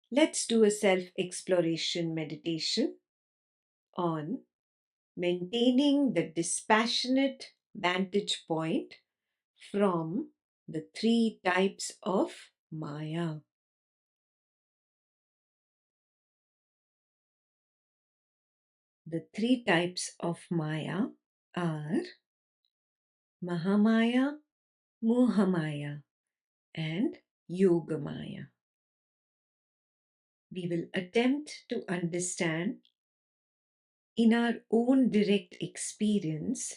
Let's do a self-exploration meditation on maintaining the dispassionate vantage point from the three types of Maya. The three types of Maya are Mahamaya, Mohamaya, and Yogamaya. We will attempt to understand in our own direct experience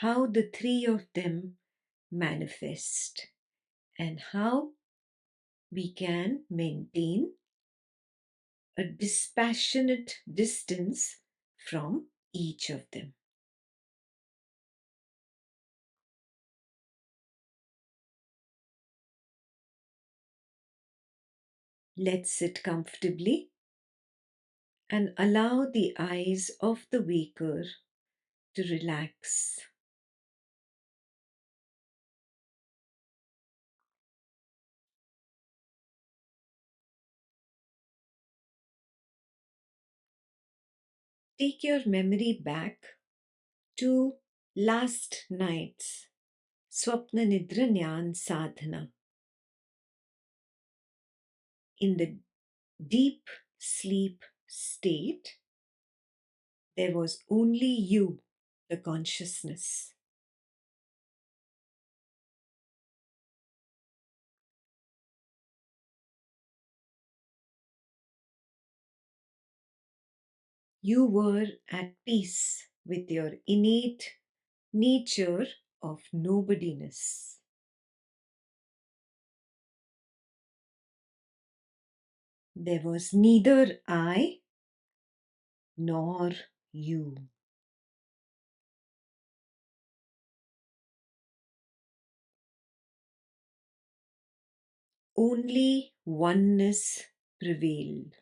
how the three of them manifest and how we can maintain a dispassionate distance from each of them. Let's sit comfortably and allow the eyes of the waker to relax. Take your memory back to last night's Swapna Nidra Nyan Sadhana. In the deep sleep state, there was only you, the consciousness. You were at peace with your innate nature of nobodiness. There was neither I nor you. Only oneness prevailed.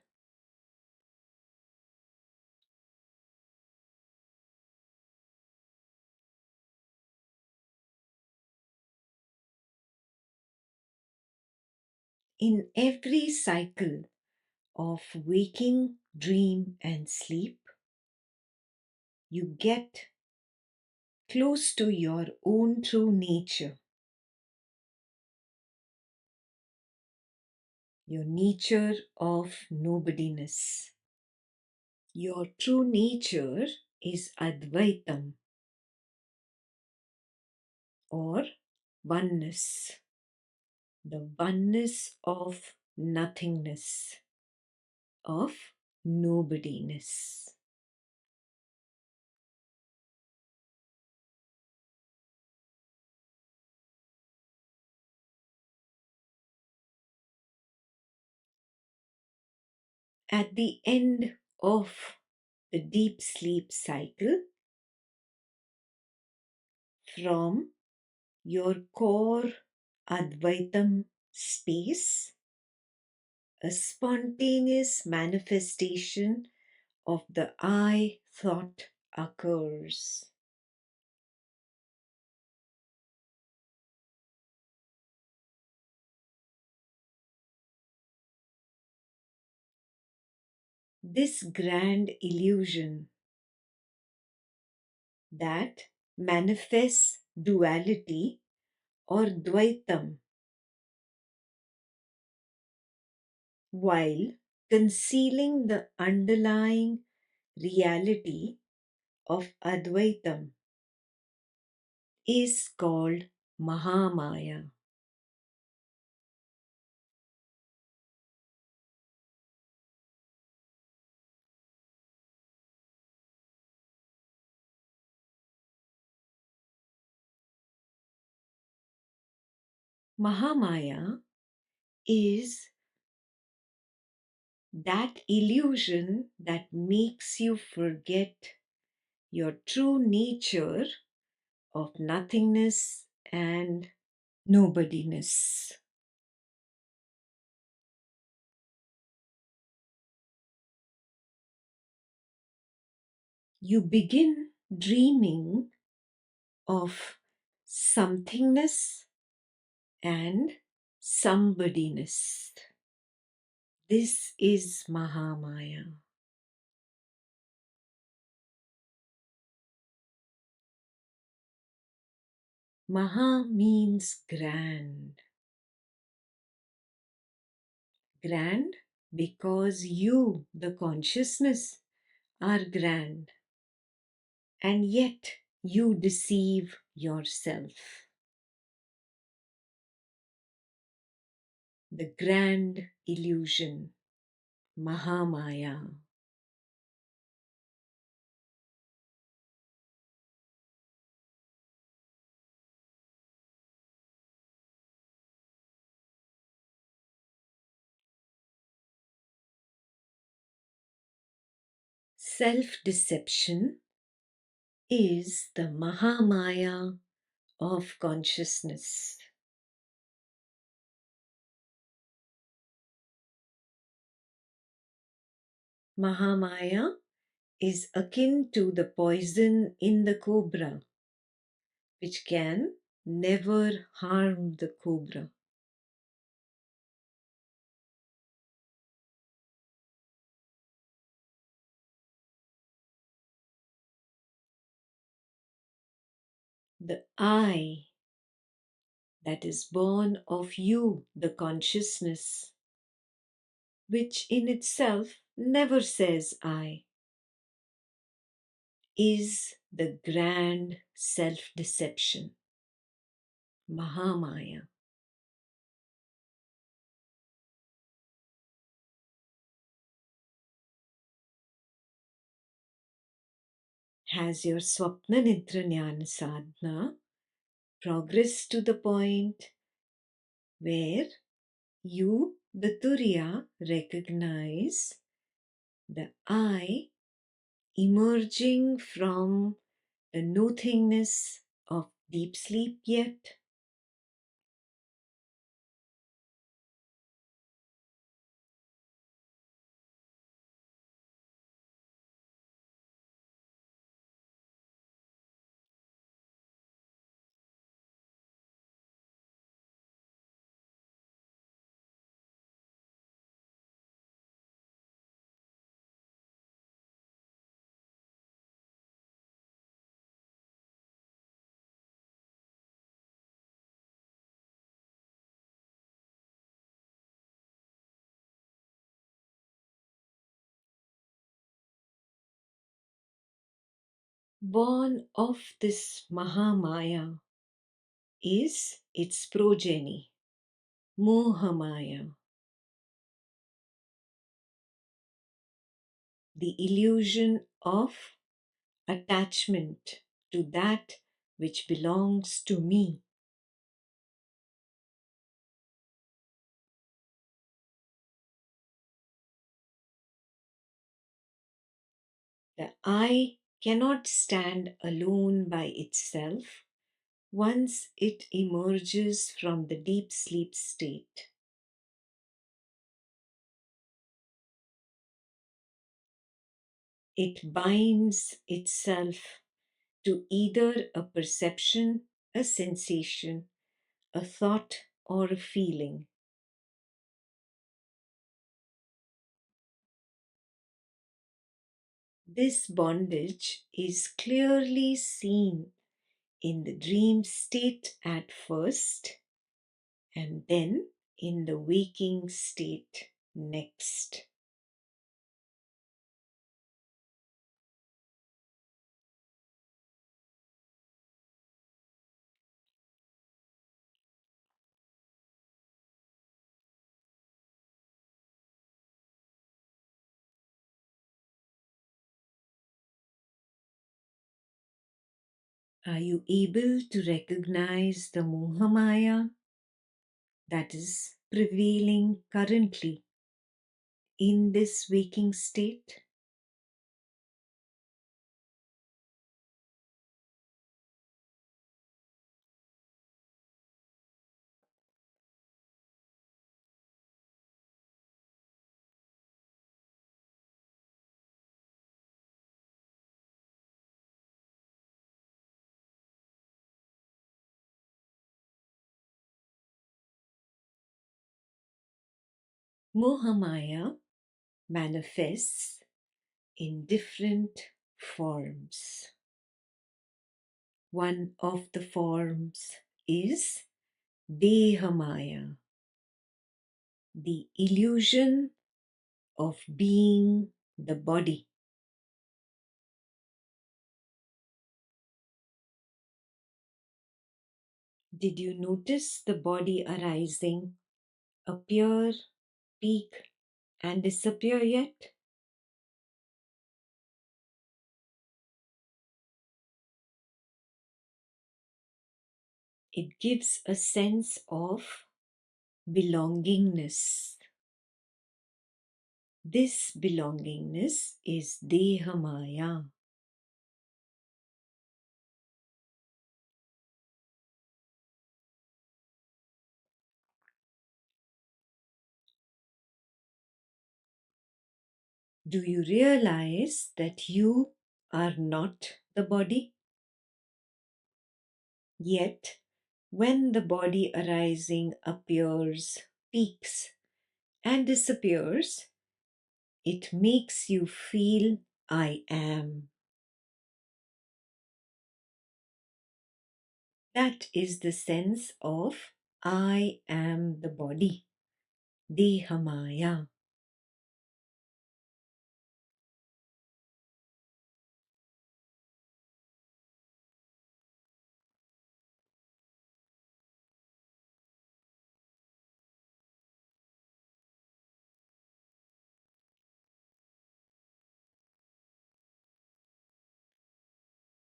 In every cycle of waking, dream, and sleep, you get close to your own true nature, your nature of nobodiness. Your true nature is Advaitam or oneness, the oneness of nothingness, of nobodiness. At the end of the deep sleep cycle, from your core Advaitam space, a spontaneous manifestation of the I thought occurs. This grand illusion that manifests duality or Dvaitam while concealing the underlying reality of Advaitam is called Mahamaya. Mahamaya is that illusion that makes you forget your true nature of nothingness and nobodiness. You begin dreaming of somethingness and somebodiness. This is Mahamaya. Maha means grand. Grand because you, the consciousness, are grand, and yet you deceive yourself. The grand illusion, Mahamaya. Self-deception is the Mahamaya of consciousness. Mahamaya is akin to the poison in the cobra, which can never harm the cobra. The I that is born of you, the consciousness, which in itself never says I, is the grand self-deception, Mahamaya. Has your Swapna Nidra Jnana Sadhana progressed to the point where you, the Turiya, recognize the I emerging from the nothingness of deep sleep yet? Born of this Mahamaya is its progeny, Mohamaya, the illusion of attachment to that which belongs to me. The I cannot stand alone by itself once it emerges from the deep sleep state. It binds itself to either a perception, a sensation, a thought, or a feeling. This bondage is clearly seen in the dream state at first, and then in the waking state next. Are you able to recognize the Mohamaya that is prevailing currently in this waking state? Mohamaya manifests in different forms. One of the forms is Dehamaya, the illusion of being the body. Did you notice the body arising, appear, peak, and disappear yet? It gives a sense of belongingness. This belongingness is Dehamaya. Do you realize that you are not the body? Yet, when the body arising appears, peaks, and disappears, it makes you feel I am. That is the sense of I am the body, Dehamaya.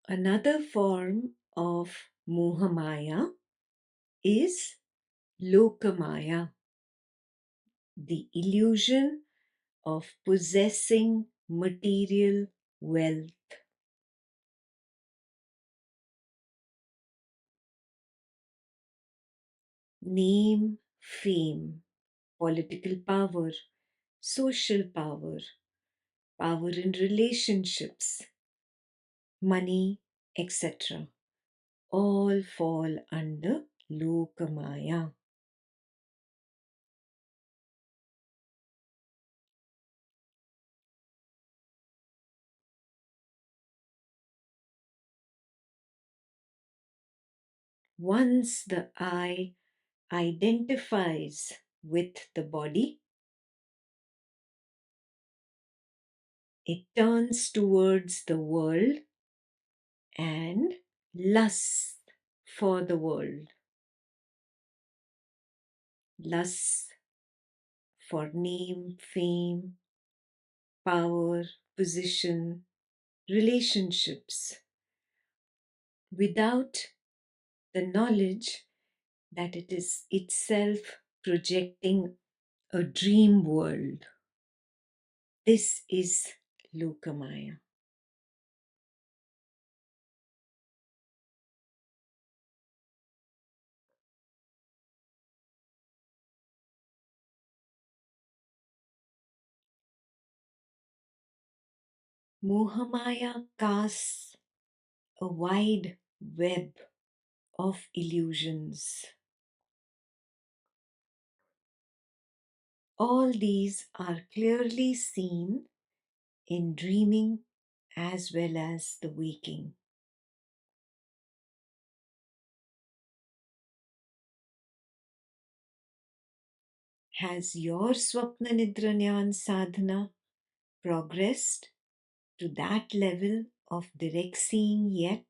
Another form of Mohamaya is Lokamaya, the illusion of possessing material wealth. Name, fame, political power, social power, power in relationships, money, etc. all fall under Lokamaya. Once the I identifies with the body, it turns towards the world and lusts for the world. Lusts for name, fame, power, position, relationships, without the knowledge that it is itself projecting a dream world. This is Lokamaya. Mohamaya casts a wide web of illusions. All these are clearly seen in dreaming as well as the waking. Has your Swapna Nidra Jnana sadhana progressed to that level of direct seeing yet?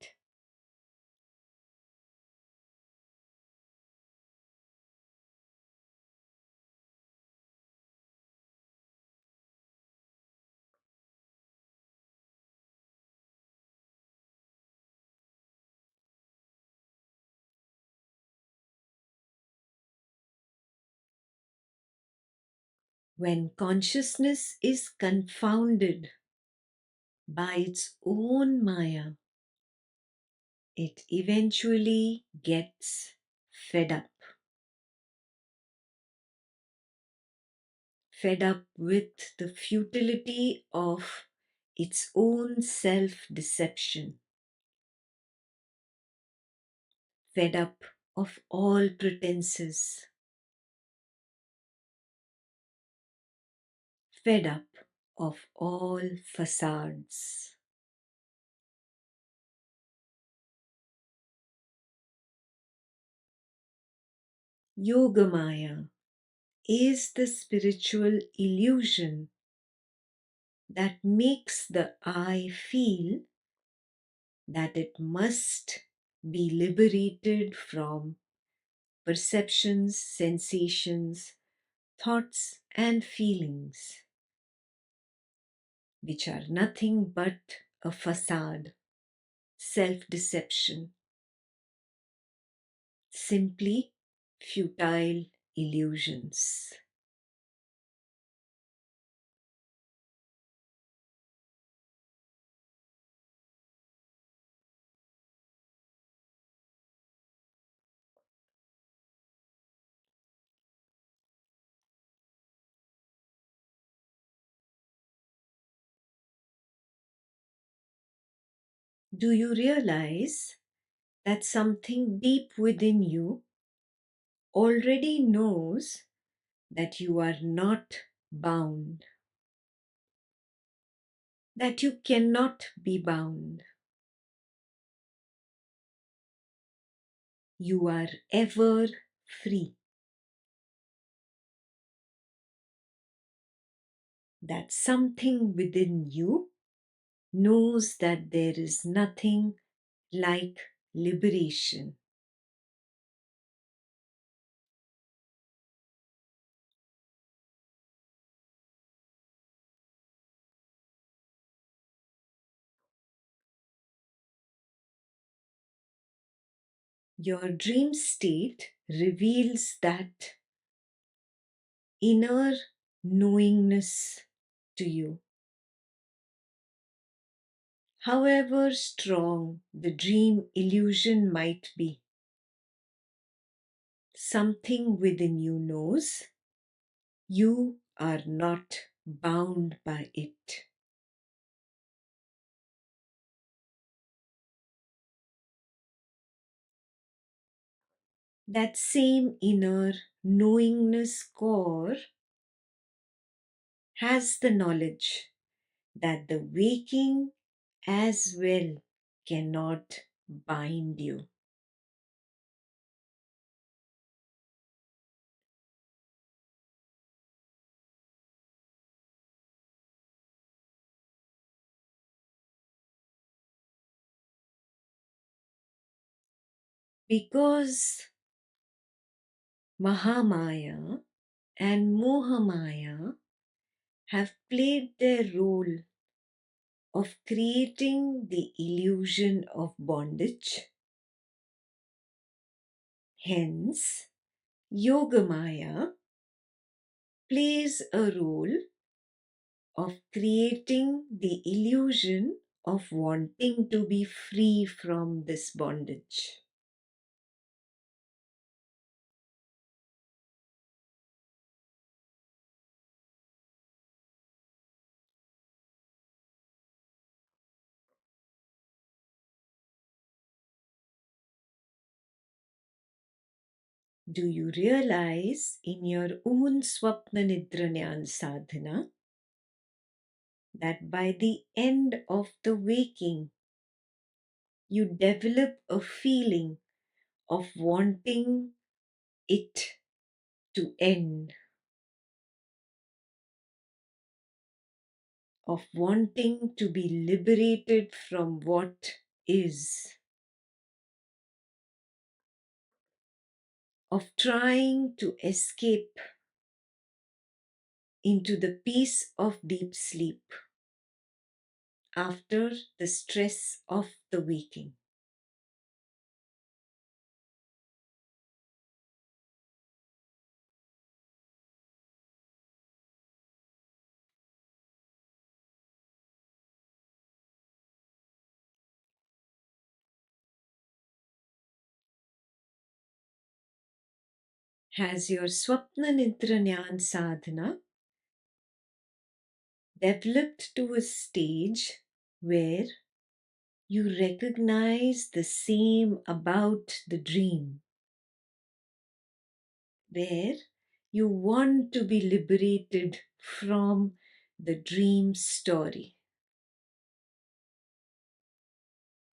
When consciousness is confounded by its own Maya, it eventually gets fed up. Fed up with the futility of its own self deception, fed up of all pretenses. fed up of all facades. Yogamaya is the spiritual illusion that makes the I feel that it must be liberated from perceptions, sensations, thoughts, and feelings, which are nothing but a facade, self deception, simply futile illusions. Do you realize that something deep within you already knows that you are not bound, that you cannot be bound? You are ever free. That something within you knows that there is nothing like liberation. Your dream state reveals that inner knowingness to you. However strong the dream illusion might be, something within you knows you are not bound by it. That same inner knowingness core has the knowledge that the waking as well cannot bind you. Because Mahamaya and Mohamaya have played their role of creating the illusion of bondage. Hence, Yogamaya plays a role of creating the illusion of wanting to be free from this bondage. Do you realize in your own Swapna Nidra Jnana sadhana that by the end of the waking, you develop a feeling of wanting it to end, of wanting to be liberated from what is, of trying to escape into the peace of deep sleep after the stress of the waking. Has your Swapna Nidra Jnana sadhana developed to a stage where you recognize the same about the dream, where you want to be liberated from the dream story,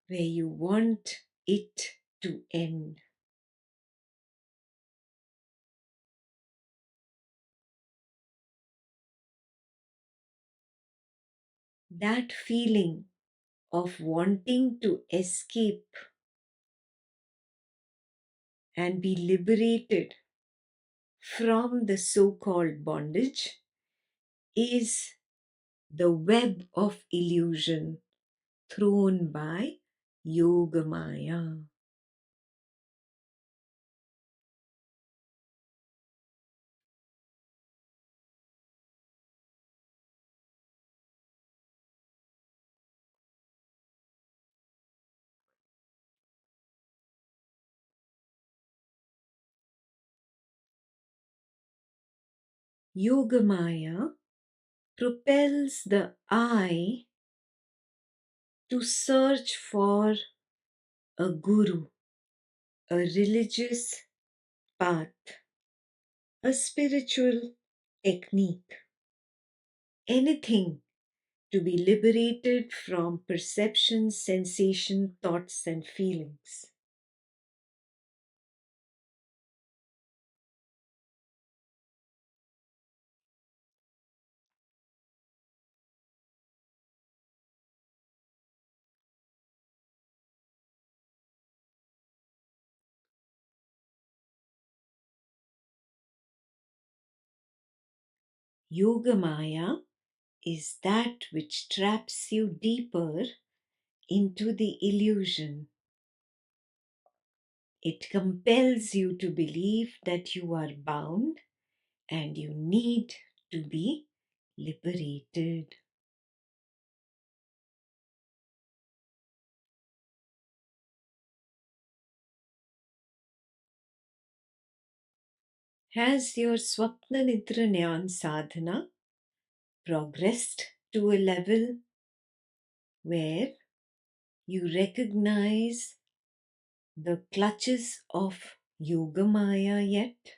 where you want it to end. That feeling of wanting to escape and be liberated from the so called bondage is the web of illusion thrown by Yogamaya. Yogamaya propels the I to search for a guru, a religious path, a spiritual technique, anything to be liberated from perception, sensation, thoughts, and feelings. Yogamaya is that which traps you deeper into the illusion. It compels you to believe that you are bound and you need to be liberated. Has your Swapna Nidra Jnana sadhana progressed to a level where you recognize the clutches of Yogamaya yet?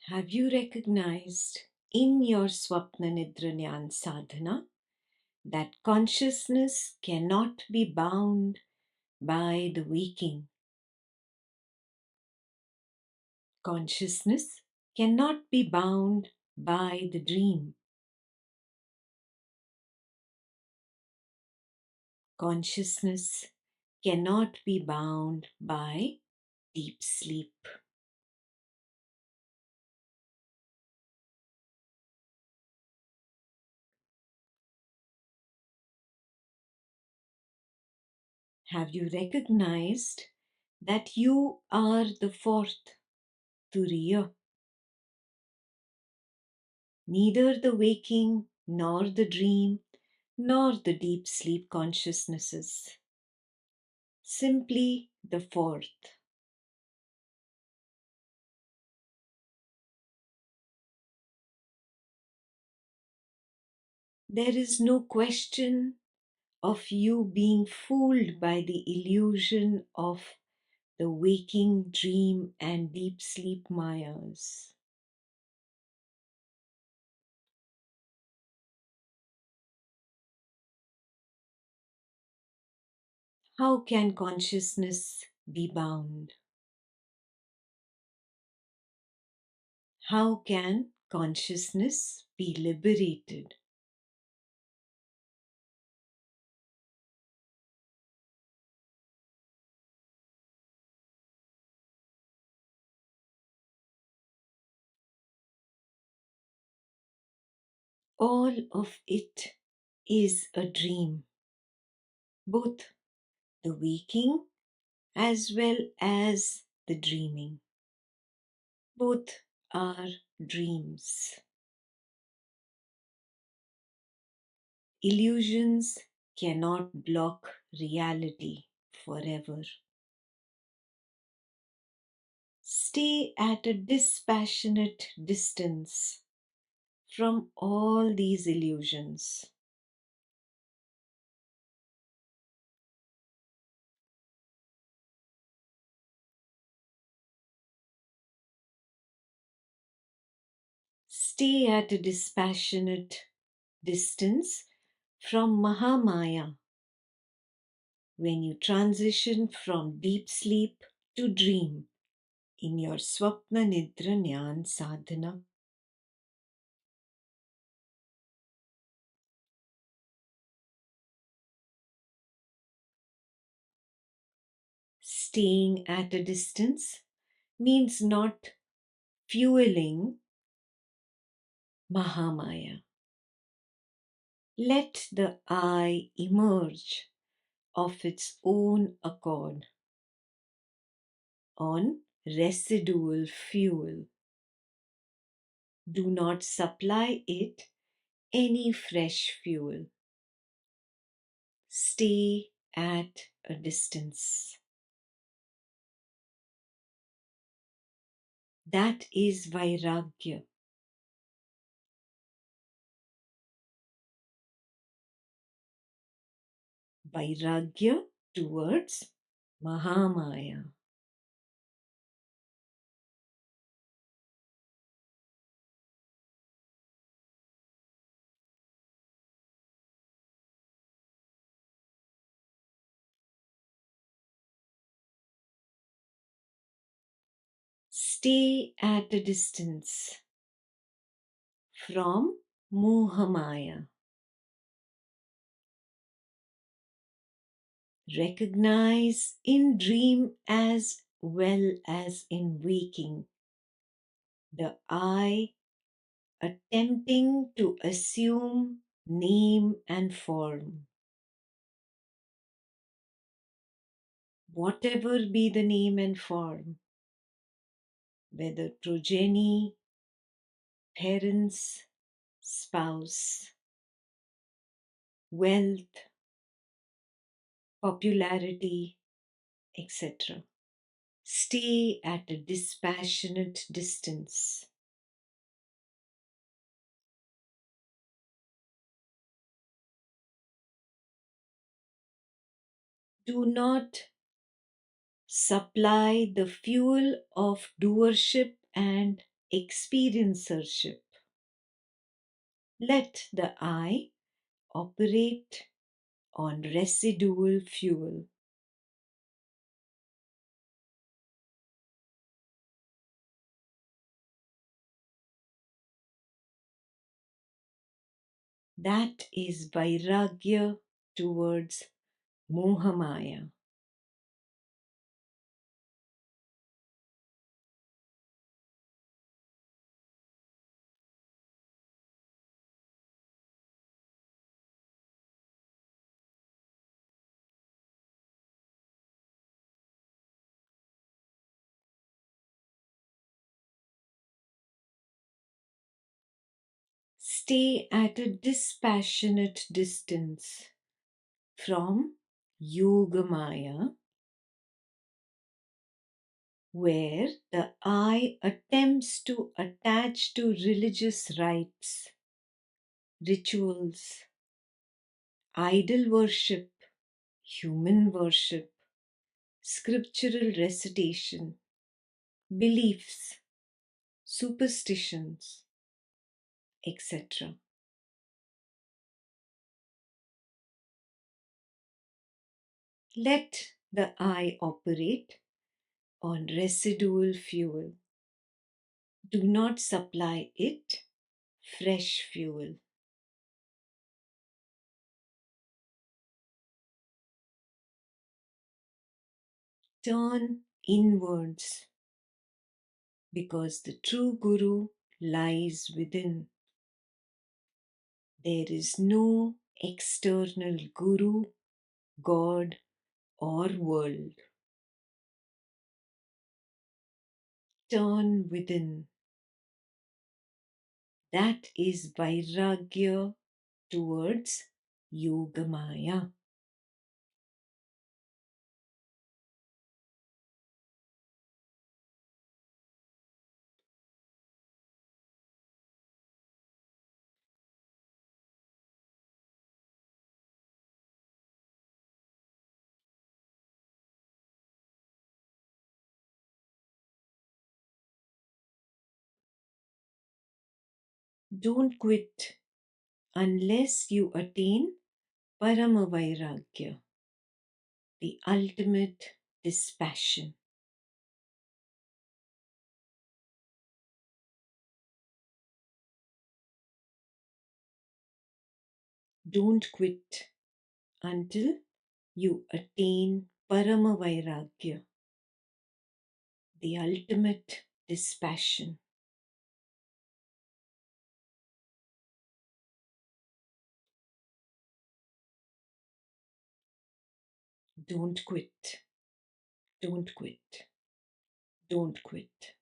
Have you recognized in your Swapna Nidra Jnana sadhana that consciousness cannot be bound by the waking? Consciousness cannot be bound by the dream. Consciousness cannot be bound by deep sleep. Have you recognized that you are the fourth Turiya? Neither the waking, nor the dream, nor the deep sleep consciousnesses. Simply the fourth. There is no question of you being fooled by the illusion of the waking, dream, and deep sleep mayas. How can consciousness be bound? How can consciousness be liberated? All of it is a dream, both the waking as well as the dreaming. Both are dreams. Illusions cannot block reality forever. Stay at a dispassionate distance from all these illusions. Stay at a dispassionate distance from Mahamaya when you transition from deep sleep to dream in your Swapna Nidra Jnana Sadhana. Staying at a distance means not fueling Mahamaya. Let the I emerge of its own accord on residual fuel. Do not supply it any fresh fuel. Stay at a distance. That is Vairagya. Vairagya towards Mahamaya. Stay at a distance from Mohamaya. Recognize in dream as well as in waking the I attempting to assume name and form. Whatever be the name and form, whether progeny, parents, spouse, wealth, popularity, etc. Stay at a dispassionate distance. Do not supply the fuel of doership and experiencership. Let the I operate on residual fuel. That is Vairagya towards Mohamaya. Stay at a dispassionate distance from Yogamaya, where the I attempts to attach to religious rites, rituals, idol worship, human worship, scriptural recitation, beliefs, superstitions, etc. Let the I operate on residual fuel. Do not supply it fresh fuel. Turn inwards because the true Guru lies within. There is no external Guru, God, or world. Turn within. That is Vairagya towards Yogamaya. Don't quit unless you attain Paramavairagya, the ultimate dispassion. Don't quit until you attain Paramavairagya, the ultimate dispassion. Don't quit. Don't quit. Don't quit.